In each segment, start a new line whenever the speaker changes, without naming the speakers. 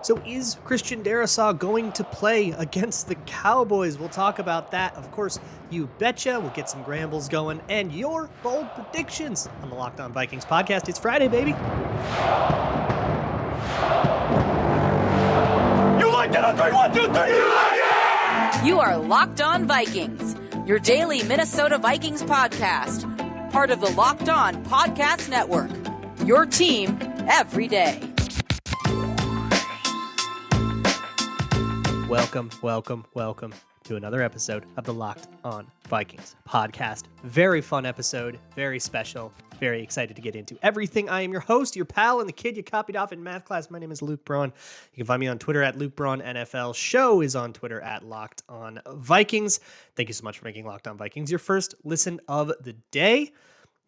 So is Christian Darrisaw going to play against the Cowboys? We'll talk about that. Of course, you betcha. We'll get some Grambles going and your bold predictions on the Locked On Vikings podcast. It's Friday, baby.
You like that on 3, 1, 2, 3, you like it!
You are Locked On Vikings, your daily Minnesota Vikings podcast, part of the Locked On Podcast Network, your team every day.
Welcome to another episode of the Locked On Vikings podcast. Very fun episode, very special, very excited to get into everything. I am your host, your pal, and the kid you copied off in math class. My name is Luke Braun. You can find me on Twitter at Luke Braun NFL. Show is on Twitter at Locked On Vikings. Thank you so much for making Locked On Vikings your first listen of the day.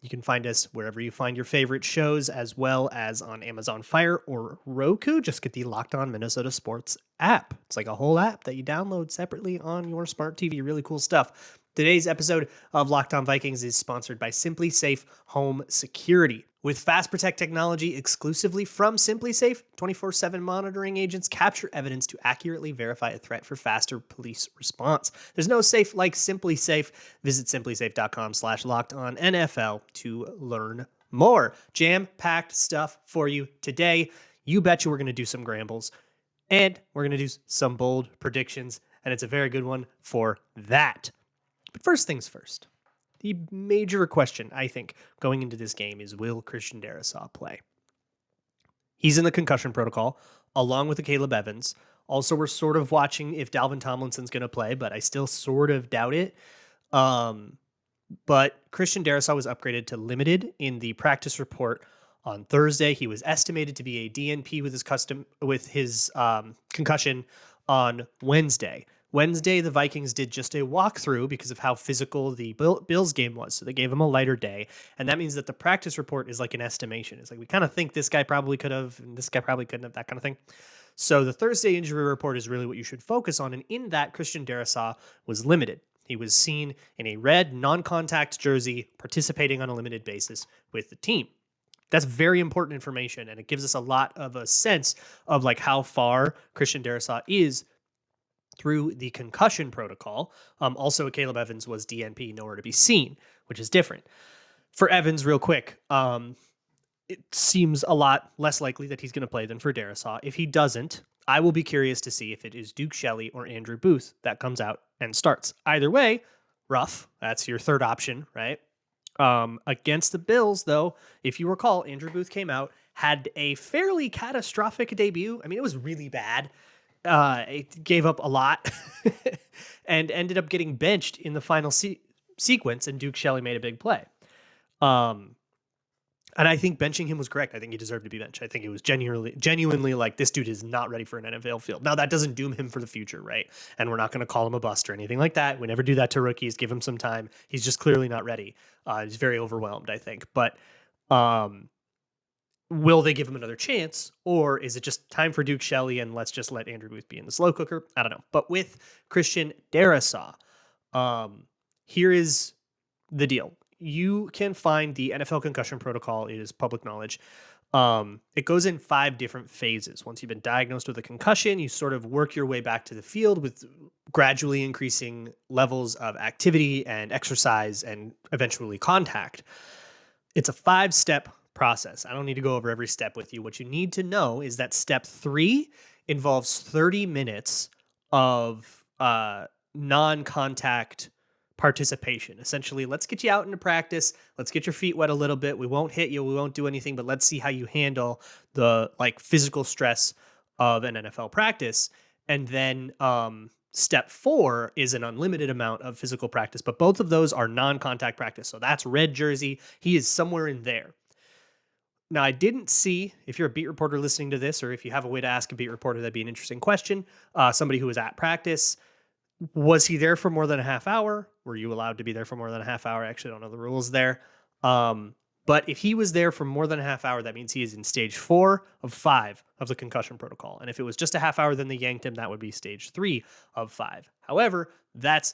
You can find us wherever you find your favorite shows, as well as on Amazon Fire or Roku. Just get the Locked On Minnesota Sports app. It's like a whole app that you download separately on your smart TV. Really cool stuff. Today's episode of Locked On Vikings is sponsored by Simply Safe Home Security. With Fast Protect technology exclusively from Simply Safe, 24/7 monitoring agents capture evidence to accurately verify a threat for faster police response. There's no safe like Simply Safe. Visit simplysafe.com/lockedonnfl to learn more. Jam-packed stuff for you today. You bet you we're going to do some Grambles, and we're going to do some bold predictions, and it's a very good one for that. But first things first. The major question, I think, going into this game is, will Christian Darrisaw play? He's in the concussion protocol, along with Akayleb Evans. Also, we're sort of watching if Dalvin Tomlinson's going to play, but I still sort of doubt it. But Christian Darrisaw was upgraded to limited in the practice report on Thursday. He was estimated to be a DNP with his concussion on Wednesday. Wednesday, the Vikings did just a walkthrough because of how physical the Bills game was. So they gave him a lighter day. And that means that the practice report is like an estimation. It's like, we kind of think this guy probably could have, and this guy probably couldn't have, that kind of thing. So the Thursday injury report is really what you should focus on. And in that, Christian Darrisaw was limited. He was seen in a red non-contact jersey participating on a limited basis with the team. That's very important information. And it gives us a lot of a sense of like how far Christian Darrisaw is through the concussion protocol. Also, Akayleb Evans was DNP, nowhere to be seen, which is different. For Evans, real quick, it seems a lot less likely that he's going to play than for Darrisaw. If he doesn't, I will be curious to see if it is Duke Shelley or Andrew Booth that comes out and starts. Either way, rough. That's your third option, right? Against the Bills, though, if you recall, Andrew Booth came out, had a fairly catastrophic debut. I mean, it was really bad. It gave up a lot and ended up getting benched in the final sequence, and Duke Shelley made a big play. And I think benching him was correct. I think he deserved to be benched. I think it was genuinely like, this dude is not ready for an NFL field. Now, that doesn't doom him for the future, right? And we're not going to call him a bust or anything like that. We never do that to rookies. Give him some time. He's just clearly not ready. He's very overwhelmed, I think. But will they give him another chance, or is it just time for Duke Shelley and let's just let Andrew Booth be in the slow cooker? I don't know. But with Christian Darrisaw, here is the deal. You can find the NFL concussion protocol. It is public knowledge. It goes in 5 different phases. Once you've been diagnosed with a concussion, you sort of work your way back to the field with gradually increasing levels of activity and exercise and eventually contact. It's a 5-step process. I don't need to go over every step with you. What you need to know is that step 3 involves 30 minutes of non-contact participation. Essentially, let's get you out into practice. Let's get your feet wet a little bit. We won't hit you. We won't do anything, but let's see how you handle the physical stress of an NFL practice. And then step 4 is an unlimited amount of physical practice, but both of those are non-contact practice. So that's red jersey. He is somewhere in there. Now, I didn't see, if you're a beat reporter listening to this, or if you have a way to ask a beat reporter, that'd be an interesting question. Somebody who was at practice, was he there for more than a half hour? Were you allowed to be there for more than a half hour? I actually don't know the rules there. But if he was there for more than a half hour, that means he is in stage 4 of 5 of the concussion protocol. And if it was just a half hour, then they yanked him, that would be stage 3 of 5. However, that's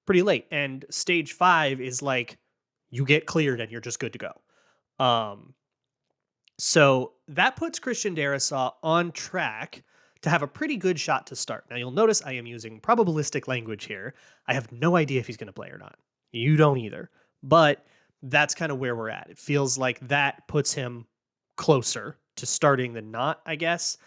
pretty late. And stage 5 is like, you get cleared and you're just good to go. So that puts Christian Darrisaw on track to have a pretty good shot to start. Now, you'll notice I am using probabilistic language here. I have no idea if he's going to play or not. You don't either. But that's kind of where we're at. It feels like that puts him closer to starting than not, I guess.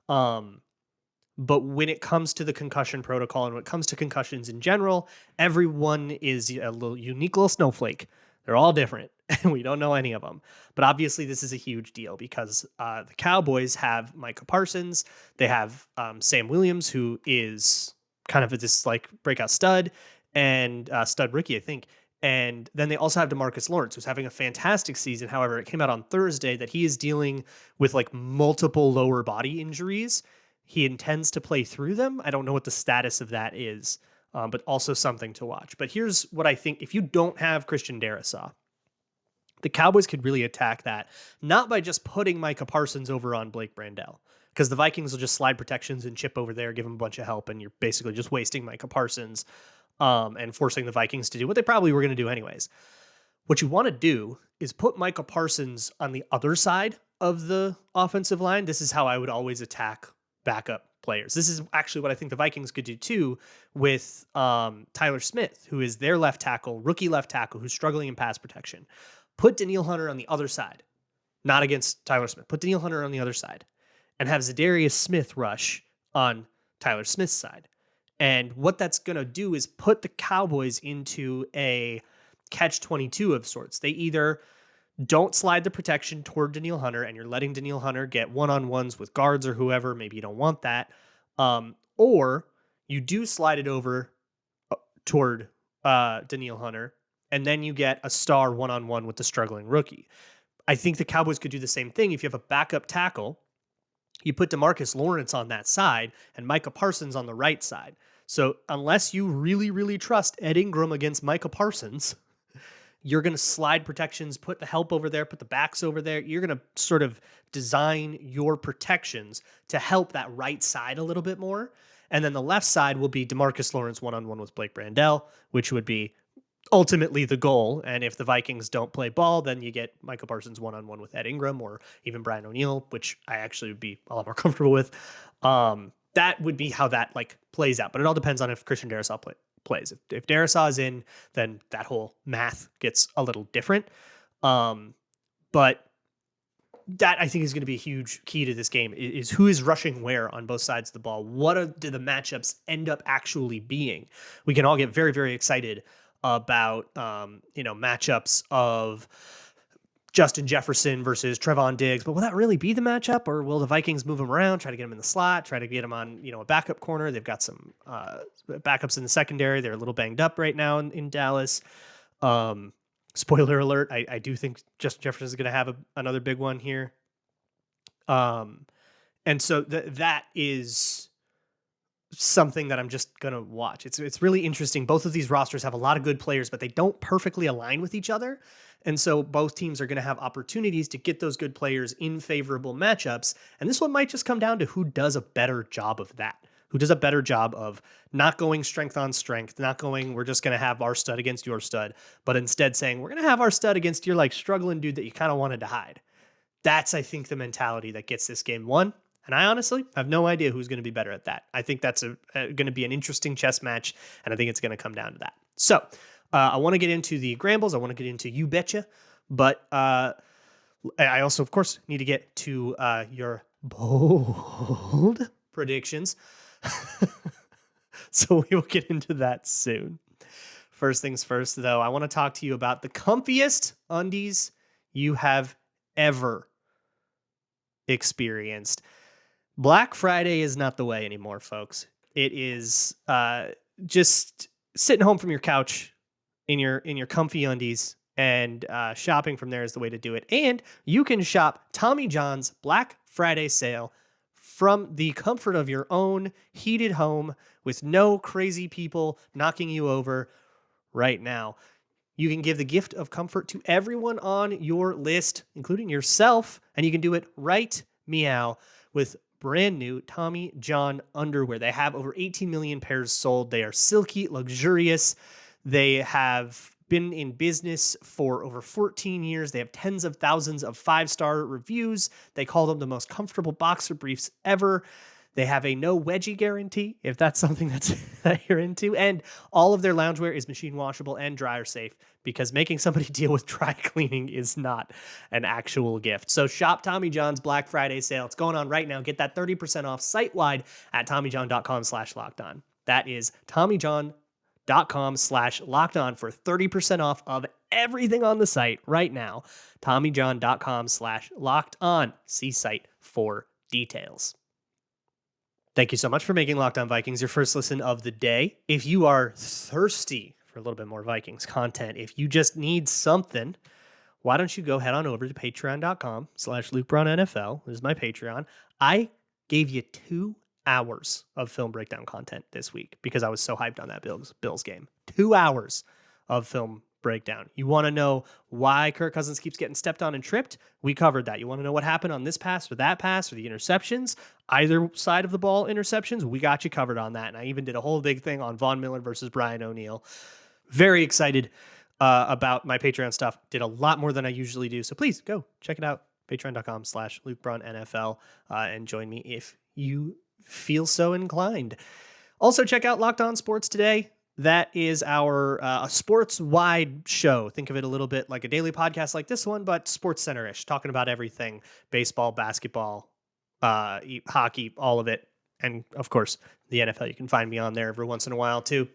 But when it comes to the concussion protocol and when it comes to concussions in general, everyone is a little unique little snowflake. They're all different, and we don't know any of them. But obviously, this is a huge deal because the Cowboys have Micah Parsons. They have Sam Williams, who is kind of this like breakout stud and stud rookie, I think. And then they also have DeMarcus Lawrence, who's having a fantastic season. However, it came out on Thursday that he is dealing with like multiple lower body injuries. He intends to play through them. I don't know what the status of that is, but also something to watch. But here's what I think. If you don't have Christian Darrisaw, the Cowboys could really attack that, not by just putting Micah Parsons over on Blake Brandel, because the Vikings will just slide protections and chip over there, give him a bunch of help, and you're basically just wasting Micah Parsons and forcing the Vikings to do what they probably were going to do anyways. What you want to do is put Micah Parsons on the other side of the offensive line. This is how I would always attack backup players. This is actually what I think the Vikings could do too with Tyler Smith, who is their left tackle, rookie left tackle, who's struggling in pass protection. Put Danielle Hunter on the other side, not against Tyler Smith. Put Danielle Hunter on the other side and have Zadarius Smith rush on Tyler Smith's side. And what that's going to do is put the Cowboys into a catch-22 of sorts. They either don't slide the protection toward Danielle Hunter and you're letting Danielle Hunter get one-on-ones with guards or whoever. Maybe you don't want that. Or you do slide it over toward Danielle Hunter and then you get a star one-on-one with the struggling rookie. I think the Cowboys could do the same thing. If you have a backup tackle, you put DeMarcus Lawrence on that side and Micah Parsons on the right side. So unless you really, really trust Ed Ingram against Micah Parsons, you're going to slide protections, put the help over there, put the backs over there. You're going to sort of design your protections to help that right side a little bit more. And then the left side will be DeMarcus Lawrence one-on-one with Blake Brandel, which would be ultimately the goal. And if the Vikings don't play ball, then you get Micah Parsons one-on-one with Ed Ingram or even Brian O'Neill, which I actually would be a lot more comfortable with. That would be how that like plays out. But it all depends on if Christian Darrisaw plays. If Darrisaw is in, then that whole math gets a little different. But that I think is going to be a huge key to this game is who is rushing where on both sides of the ball. What do the matchups end up actually being? We can all get very, very excited about, matchups of Justin Jefferson versus Trevon Diggs, but will that really be the matchup, or will the Vikings move him around, try to get him in the slot, try to get him on, a backup corner? They've got some backups in the secondary. They're a little banged up right now in Dallas. Spoiler alert, I do think Justin Jefferson is going to have another big one here. And so that is something that I'm just going to watch. It's really interesting. Both of these rosters have a lot of good players, but they don't perfectly align with each other. And so both teams are going to have opportunities to get those good players in favorable matchups. And this one might just come down to who does a better job of that. Who does a better job of not going strength on strength, not going, we're just going to have our stud against your stud, but instead saying, we're going to have our stud against your like struggling dude that you kind of wanted to hide. That's, I think, the mentality that gets this game won. And I honestly have no idea who's going to be better at that. I think that's going to be an interesting chess match, and I think it's going to come down to that. So I want to get into the Grambles. I want to get into You Betcha. But I also, of course, need to get to your bold predictions. So we will get into that soon. First things first, though, I want to talk to you about the comfiest undies you have ever experienced. Black Friday is not the way anymore, folks. It is just sitting home from your couch in your comfy undies, and shopping from there is the way to do it. And you can shop Tommy John's Black Friday sale from the comfort of your own heated home with no crazy people knocking you over right now. You can give the gift of comfort to everyone on your list, including yourself, and you can do it right meow with brand new Tommy John underwear. They have over 18 million pairs sold. They are silky, luxurious. They have been in business for over 14 years. They have tens of thousands of 5-star reviews. They call them the most comfortable boxer briefs ever. They have a no wedgie guarantee, if that's something that you're into. And all of their loungewear is machine washable and dryer safe, because making somebody deal with dry cleaning is not an actual gift. So shop Tommy John's Black Friday sale. It's going on right now. Get that 30% off site-wide at TommyJohn.com/lockedon. That is TommyJohn.com/lockedon for 30% off of everything on the site right now. TommyJohn.com/lockedon. See site for details. Thank you so much for making Locked On Vikings your first listen of the day. If you are thirsty for a little bit more Vikings content, if you just need something, why don't you go head on over to patreon.com/LukeBraunNFL. This is my Patreon. I gave you 2 hours of film breakdown content this week because I was so hyped on that Bills game. 2 hours of film breakdown. You want to know why Kirk Cousins keeps getting stepped on and tripped? We covered that. You want to know what happened on this pass or that pass or the interceptions? Either side of the ball interceptions? We got you covered on that. And I even did a whole big thing on Von Miller versus Brian O'Neill. Very excited about my Patreon stuff. Did a lot more than I usually do. So please go check it out. Patreon.com/LukeBraunNFL and join me if you feel so inclined. Also check out Locked On Sports Today. That is our sports-wide show. Think of it a little bit like a daily podcast like this one, but Sports Center-ish, talking about everything: baseball, basketball, hockey, all of it. And, of course, the NFL. You can find me on there every once in a while, too.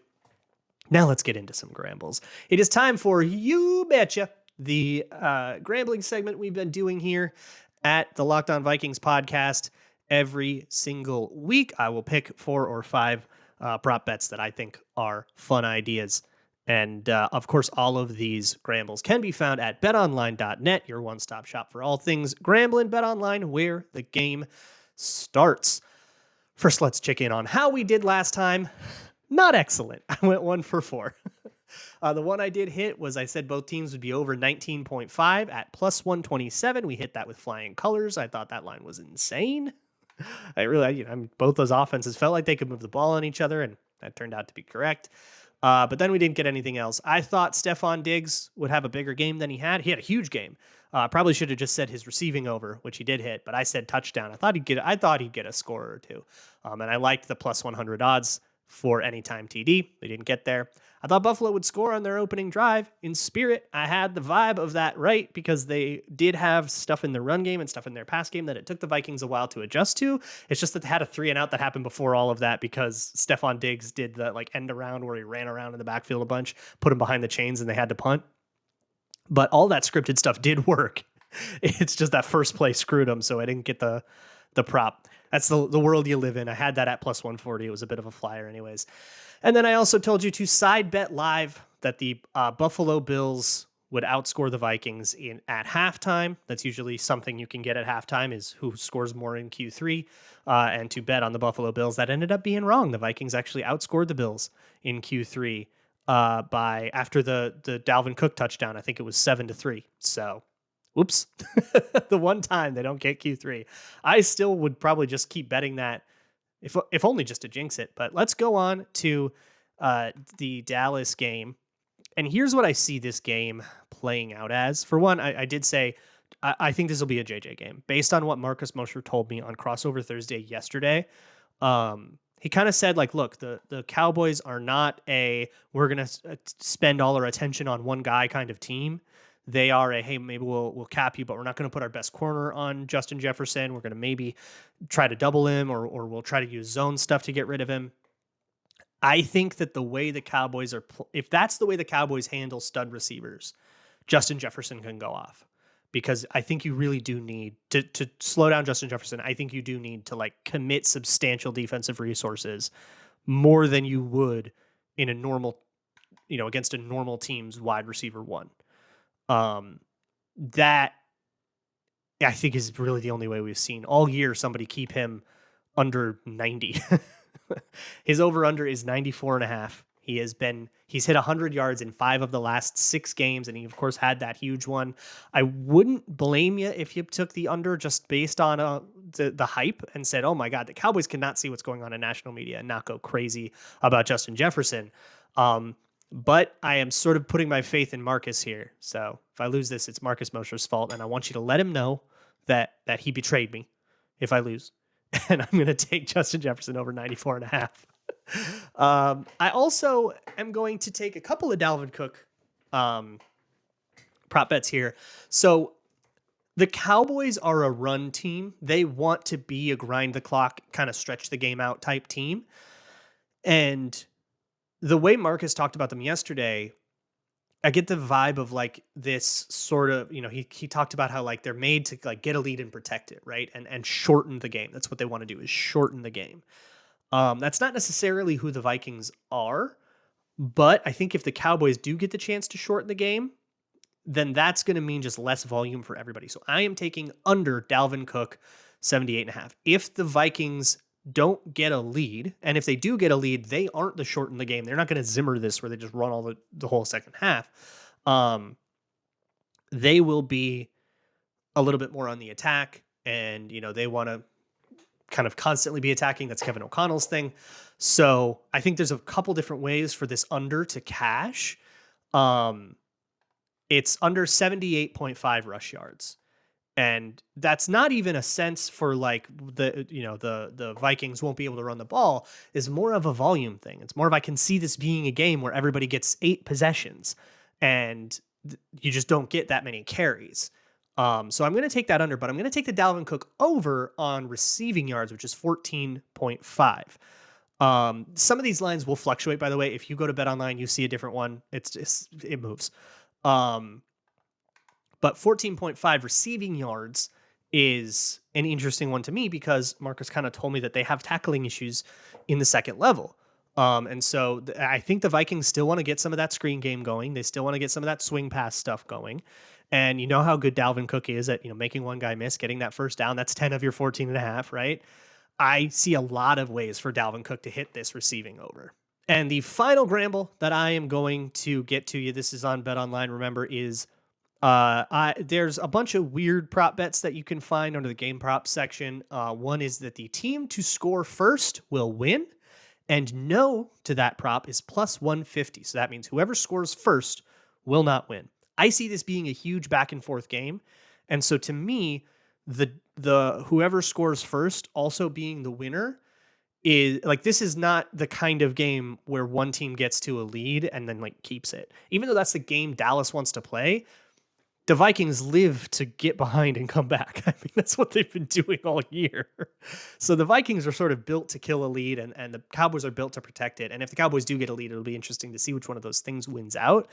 Now let's get into some Grambles. It is time for You Betcha, the Grambling segment we've been doing here at the Locked On Vikings podcast. Every single week, I will pick 4 or 5 prop bets that I think are fun ideas. And of course, all of these Grambles can be found at betonline.net, your one-stop shop for all things Grambling. BetOnline, where the game starts. First, let's check in on how we did last time. Not excellent. I went 1 for 4. The one I did hit was I said both teams would be over 19.5 at plus 127. We hit that with flying colors. I thought that line was insane. Both those offenses felt like they could move the ball on each other, and that turned out to be correct. But then we didn't get anything else. I thought Stephon Diggs would have a bigger game than he had. He had a huge game. Probably should have just said his receiving over, which he did hit, but I said touchdown. I thought he'd get a score or two. And I liked the plus 100 odds for anytime TD. They didn't get there. I thought Buffalo would score on their opening drive. In spirit, I had the vibe of that right, because they did have stuff in their run game and stuff in their pass game that it took the Vikings a while to adjust to. It's just that they had a 3-and-out that happened before all of that, because Stephon Diggs did the end around where he ran around in the backfield a bunch, put him behind the chains, and they had to punt. But all that scripted stuff did work. It's just that first play screwed them, so I didn't get the prop. That's the world you live in. I had that at plus 140. It was a bit of a flyer anyways. And then I also told you to side bet live that the Buffalo Bills would outscore the Vikings at halftime. That's usually something you can get at halftime, is who scores more in Q3, and to bet on the Buffalo Bills. That ended up being wrong. The Vikings actually outscored the Bills in Q3 by after the Dalvin Cook touchdown. I think it was 7-3. So, whoops. The one time they don't get Q3. I still would probably just keep betting that, if only just to jinx it. But let's go on to the Dallas game. And here's what I see this game playing out as. For one, I did say I think this will be a JJ game. Based on what Marcus Mosher told me on Crossover Thursday yesterday, he kind of said, look, the Cowboys are not we're going to spend all our attention on one guy kind of team. They are hey, maybe we'll cap you, but we're not going to put our best corner on Justin Jefferson. We're going to maybe try to double him, or we'll try to use zone stuff to get rid of him. I think that the way the Cowboys if that's the way the Cowboys handle stud receivers, Justin Jefferson can go off, because I think you really do need to slow down Justin Jefferson. I think you do need to commit substantial defensive resources, more than you would in a normal, against a normal team's wide receiver one. That I think is really the only way we've seen all year somebody keep him under 90. His over-under is 94.5. He's hit 100 yards in 5 of the last 6 games, and he, of course, had that huge one. I wouldn't blame you if you took the under just based on the hype and said, oh my God, the Cowboys cannot see what's going on in national media and not go crazy about Justin Jefferson. But I am sort of putting my faith in Marcus here. So if I lose this, it's Marcus Mosher's fault, and I want you to let him know that he betrayed me if I lose. and I'm going to take Justin Jefferson over 94.5. I also am going to take a couple of Dalvin Cook prop bets here. So the Cowboys are a run team. They want to be a grind the clock, kind of stretch the game out type team. And the way Marcus talked about them yesterday, I get the vibe of like this sort of, he talked about how like they're made to like get a lead and protect it, right? And shorten the game. That's what they want to do, is shorten the game. That's not necessarily who the Vikings are, but I think if the Cowboys do get the chance to shorten the game, then that's going to mean just less volume for everybody. So I am taking under Dalvin Cook 78.5. If the Vikings don't get a lead, and if they do get a lead, they aren't the shorten the game. They're not going to Zimmer this where they just run all the whole second half. They will be a little bit more on the attack, and they want to kind of constantly be attacking. That's Kevin O'Connell's thing. So I think there's a couple different ways for this under to cash. It's under 78.5 rush yards. And that's not even a sense for like the Vikings won't be able to run the ball, is more of a volume thing. It's more of, I can see this being a game where everybody gets 8 possessions and you just don't get that many carries. So I'm going to take that under, but I'm going to take the Dalvin Cook over on receiving yards, which is 14.5. Some of these lines will fluctuate, by the way. If you go to BetOnline, you see a different one. It moves. But 14.5 receiving yards is an interesting one to me because Marcus kind of told me that they have tackling issues in the second level. And so I think the Vikings still want to get some of that screen game going. They still want to get some of that swing pass stuff going. And you know how good Dalvin Cook is at, making one guy miss, getting that first down. That's 10 of your 14.5, right? I see a lot of ways for Dalvin Cook to hit this receiving over. And the final gamble that I am going to get to you, this is on BetOnline, remember, is there's a bunch of weird prop bets that you can find under the game prop section. One is that the team to score first will win, and no to that prop is plus 150. So that means whoever scores first will not win. I see this being a huge back and forth game. And so to me, the whoever scores first also being the winner is like, this is not the kind of game where one team gets to a lead and then like keeps it. Even though that's the game Dallas wants to play, the Vikings live to get behind and come back. I mean, that's what they've been doing all year. So the Vikings are sort of built to kill a lead, and the Cowboys are built to protect it. And if the Cowboys do get a lead, it'll be interesting to see which one of those things wins out.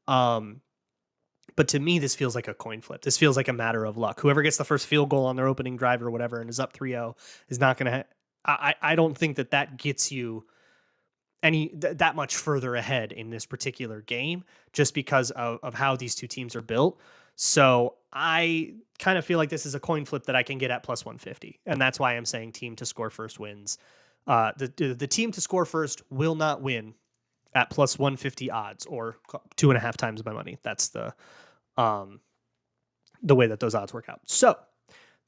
But to me, this feels like a coin flip. This feels like a matter of luck. Whoever gets the first field goal on their opening drive or whatever and is up 3-0 is not going to... I don't think that gets you that much further ahead in this particular game just because of how these two teams are built. So I kind of feel like this is a coin flip that I can get at plus 150. And that's why I'm saying team to score first wins. The team to score first will not win at plus 150 odds, or 2.5 times my money. That's the way that those odds work out. So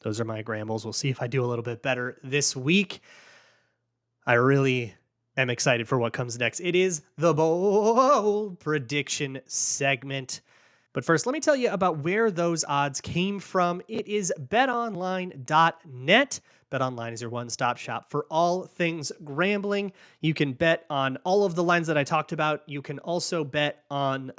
those are my grambles. We'll see if I do a little bit better this week. I really am excited for what comes next. It is the bold prediction segment. But first, let me tell you about where those odds came from. It is betonline.net. BetOnline is your one-stop shop for all things gambling. You can bet on all of the lines that I talked about. You can also bet on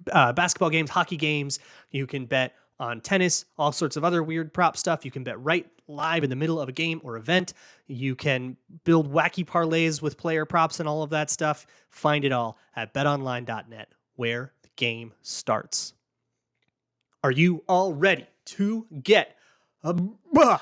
basketball games, hockey games. You can bet on tennis, all sorts of other weird prop stuff. You can bet right live in the middle of a game or event. You can build wacky parlays with player props and all of that stuff. Find it all at betonline.net, where the game starts. Are you all ready to get bold?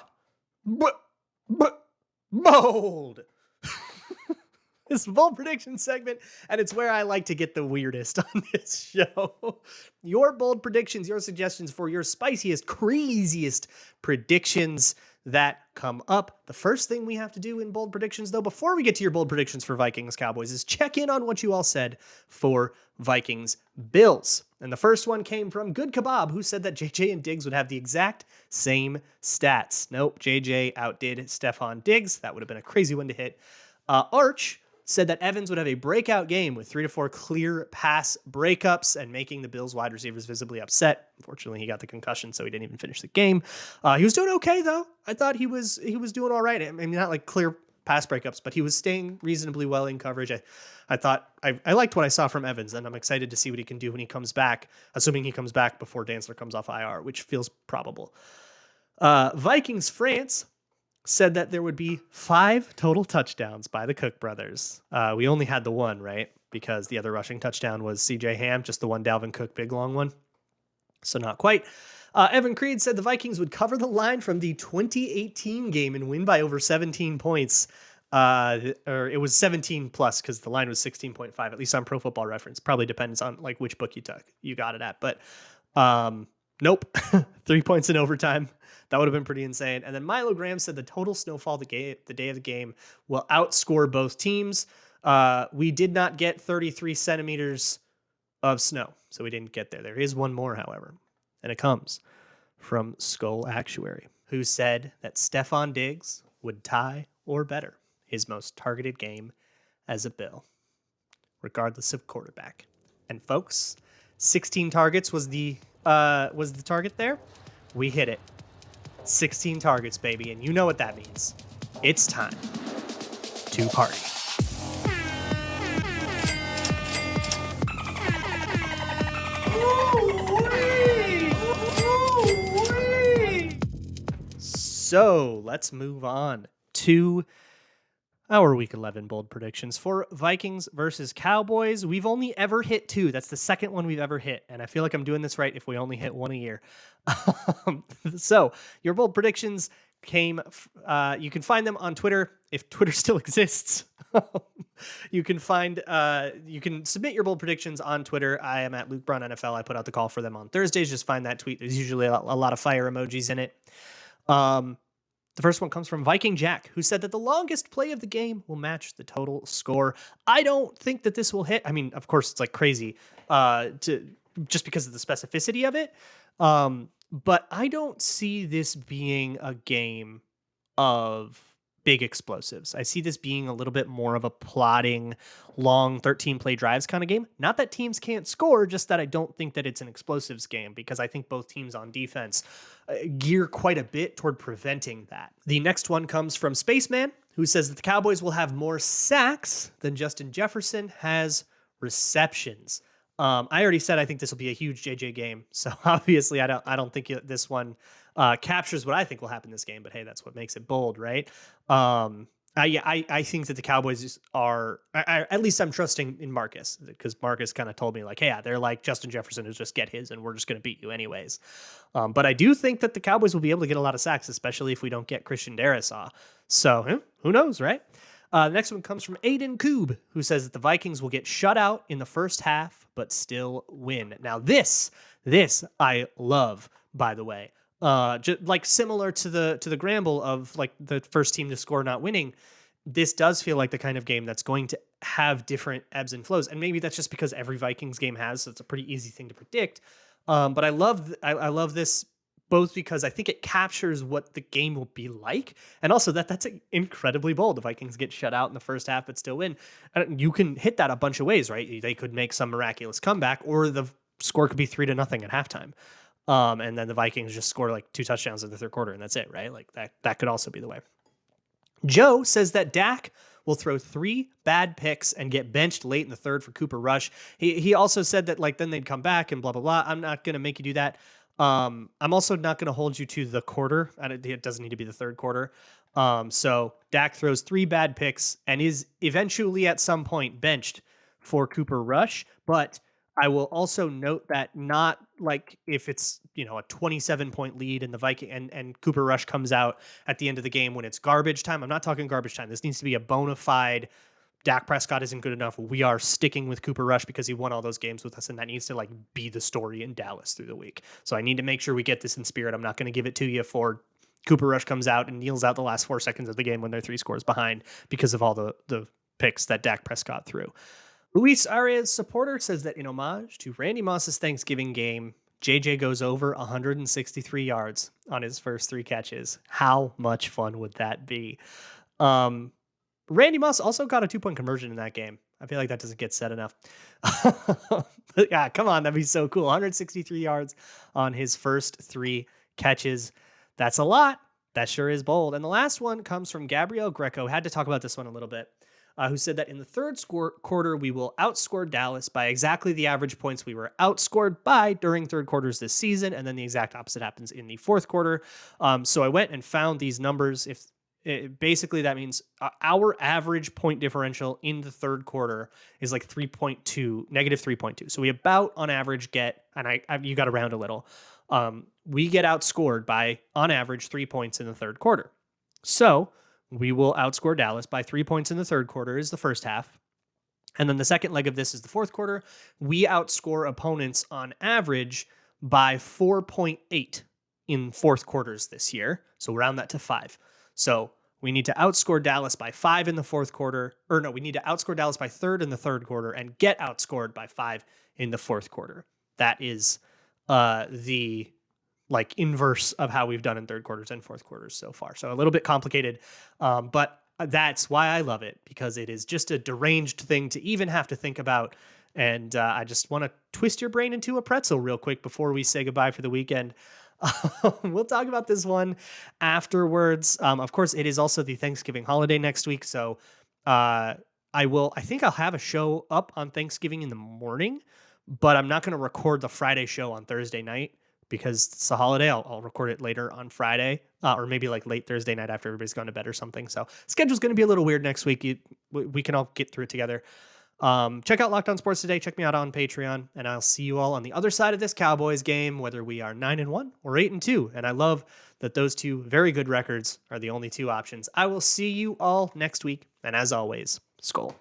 This bold prediction segment, and it's where I like to get the weirdest on this show. Your bold predictions, your suggestions for your spiciest, craziest predictions that come up. The first thing we have to do in bold predictions, though, before we get to your bold predictions for Vikings-Cowboys, is check in on what you all said for Vikings-Bills. And the first one came from Good Kebab, who said that JJ and Diggs would have the exact same stats. Nope, JJ outdid Stephon Diggs. That would have been a crazy one to hit. Arch said that Evans would have a breakout game with 3 to 4 clear pass breakups and making the Bills wide receivers visibly upset. Unfortunately, he got the concussion, so he didn't even finish the game. He was doing okay, though. I thought he was doing all right. I mean, not like clear pass breakups, but he was staying reasonably well in coverage. I thought I liked what I saw from Evans, and I'm excited to see what he can do when he comes back, assuming he comes back before Dantzler comes off IR, which feels probable. Vikings France said that there would be 5 total touchdowns by the Cook brothers. We only had the one, right? Because the other rushing touchdown was CJ Ham, just the one Dalvin Cook big long one. So not quite. Evan Creed said the Vikings would cover the line from the 2018 game and win by over 17 points. Or it was 17 plus because the line was 16.5, at least on Pro Football Reference. Probably depends on like which book you got it at. But nope, 3 points in overtime. That would have been pretty insane. And then Milo Graham said the total snowfall the day of the game will outscore both teams. We did not get 33 centimeters of snow, so we didn't get there. There is one more, however, and it comes from Skull Actuary, who said that Stephon Diggs would tie or better his most targeted game as a Bill, regardless of quarterback. And folks, 16 targets was the target there. We hit it. 16 targets, baby, and you know what that means. It's time to party. So let's move on to our Week 11 bold predictions for Vikings versus Cowboys. We've only ever hit 2. That's the second one we've ever hit, and I feel like I'm doing this right if we only hit 1 a year. So your bold predictions came. You can find them on Twitter if Twitter still exists. You can submit your bold predictions on Twitter. I am at Luke Brown NFL. I put out the call for them on Thursdays. Just find that tweet. There's usually a lot of fire emojis in it. The first one comes from Viking Jack, who said that the longest play of the game will match the total score. I don't think that this will hit. I mean, of course, it's like crazy just because of the specificity of it. But I don't see this being a game of big explosives. I see this being a little bit more of a plodding, long 13-play drives kind of game. Not that teams can't score, just that I don't think that it's an explosives game because I think both teams on defense gear quite a bit toward preventing that. The next one comes from Spaceman, who says that the Cowboys will have more sacks than Justin Jefferson has receptions. I already said I think this will be a huge JJ game, so obviously I don't think this one captures what I think will happen this game. But hey, that's what makes it bold, right? I think that the Cowboys are. At least I'm trusting in Marcus because Marcus kind of told me like, hey, yeah, they're like Justin Jefferson is just get his, and we're just going to beat you anyways. But I do think that the Cowboys will be able to get a lot of sacks, especially if we don't get Christian Darrisaw. So who knows, right? The next one comes from Aiden Koob, who says that the Vikings will get shut out in the first half, but still win. Now this I love, by the way. Just like similar to the Gramble of like the first team to score not winning. This does feel like the kind of game that's going to have different ebbs and flows, and maybe that's just because every Vikings game has. So it's a pretty easy thing to predict. But I love this. Both because I think it captures what the game will be like, and also that's incredibly bold. The Vikings get shut out in the first half but still win. You can hit that a bunch of ways, right? They could make some miraculous comeback, or the score could be 3-0 at halftime, and then the Vikings just score like 2 touchdowns in the third quarter, and that's it, right? Like that could also be the way. Joe says that Dak will throw 3 bad picks and get benched late in the third for Cooper Rush. He also said that like then they'd come back and blah blah blah. I'm not gonna make you do that. I'm also not going to hold you to the quarter. It doesn't need to be the third quarter. So Dak throws 3 bad picks and is eventually at some point benched for Cooper Rush. But I will also note that not like if it's, a 27-point lead and the Viking and Cooper Rush comes out at the end of the game when it's garbage time. I'm not talking garbage time. This needs to be a bona fide Dak Prescott isn't good enough. We are sticking with Cooper Rush because he won all those games with us, and that needs to like be the story in Dallas through the week. So I need to make sure we get this in spirit. I'm not going to give it to you for Cooper Rush comes out and kneels out the last 4 seconds of the game when they're 3 scores behind because of all the picks that Dak Prescott threw. Luis Arias supporter says that in homage to Randy Moss's Thanksgiving game, JJ goes over 163 yards on his first 3 catches. How much fun would that be? Randy Moss also got a 2-point conversion in that game. I feel like that doesn't get said enough. But yeah, come on. That'd be so cool. 163 yards on his first 3 catches. That's a lot. That sure is bold. And the last one comes from Gabriel Greco. Had to talk about this one a little bit. Who said that in the third quarter, we will outscore Dallas by exactly the average points we were outscored by during third quarters this season. And then the exact opposite happens in the fourth quarter. So I went and found these numbers. Basically, that means our average point differential in the third quarter is like negative 3.2. So we about on average get, and you got to round a little. We get outscored by on average 3 points in the third quarter. So we will outscore Dallas by 3 points in the third quarter is the first half. And then the second leg of this is the fourth quarter. We outscore opponents on average by 4.8 in fourth quarters this year. So round that to 5. So we need to outscore Dallas by 5 in the fourth quarter. Or no, we need to outscore Dallas by 3 in the third quarter and get outscored by 5 in the fourth quarter. That is the inverse of how we've done in third quarters and fourth quarters so far. So a little bit complicated, but that's why I love it, because it is just a deranged thing to even have to think about. And I just want to twist your brain into a pretzel real quick before we say goodbye for the weekend. We'll talk about this one afterwards. Of course, it is also the Thanksgiving holiday next week. So I think I'll have a show up on Thanksgiving in the morning, but I'm not going to record the Friday show on Thursday night because it's a holiday. I'll record it later on Friday, or maybe like late Thursday night after everybody's gone to bed or something. So schedule's going to be a little weird next week. We can all get through it together. Check out Locked On Sports Today. Check me out on Patreon, and I'll see you all on the other side of this Cowboys game, whether we are 9-1 or 8-2. And I love that those two very good records are the only two options. I will see you all next week. And as always, Skol.